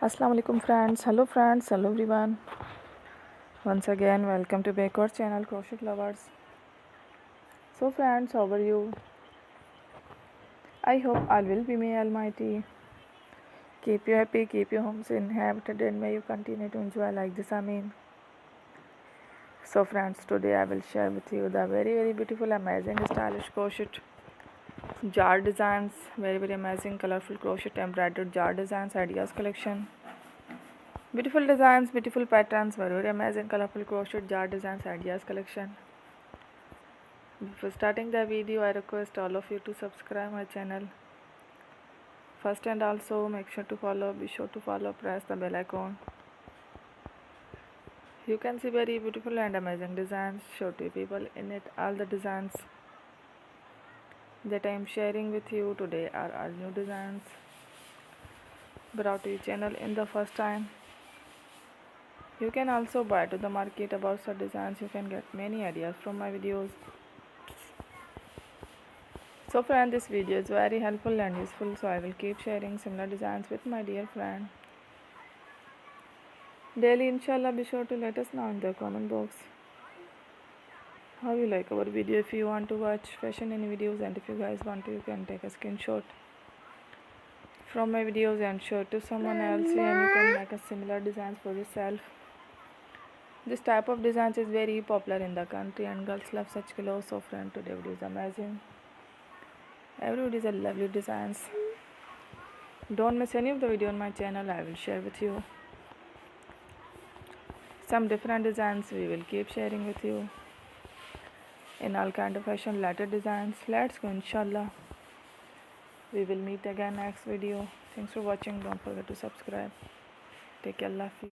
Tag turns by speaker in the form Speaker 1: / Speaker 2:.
Speaker 1: Assalamu alaikum friends, hello everyone. Once again, welcome to back our channel Crochet Lovers. So friends, how are you? I hope all will be may Almighty. Keep you happy, keep your homes inhabited, and may you continue to enjoy like this. Amen. So friends, today I will share with you the very beautiful, amazing, stylish crochet jar designs. Very amazing, colorful crochet embroidered jar designs ideas collection. Beautiful designs, beautiful patterns, very amazing colorful crochet jar designs ideas collection. Before starting the video, I request all of you to subscribe my channel first, and also make sure to follow, be sure to follow, press the bell icon. You can see very beautiful and amazing designs, show to people in it. All the designs that I am sharing with you today are all new designs brought to your channel in the first time. You can also buy to the market about such designs. You can get many ideas from my videos. So friend, this video is very helpful and useful, so I will keep sharing similar designs with my dear friend daily. Inshallah, be sure to let us know in the comment box how you like our video. If you want to watch fashion in videos, and if you guys want to, you can take a screenshot from my videos and show it to someone else, and you can make a similar designs for yourself. This type of designs is very popular in the country and girls love such clothes. So friend, today video is amazing. Every video is a lovely designs. Don't miss any of the video on my channel. I will share with you some different designs. We will keep sharing with you in all kind of fashion related designs. Let's go, inshallah. We will meet again next video. Thanks for watching. Don't forget to subscribe. Take care. Allah Hafiz.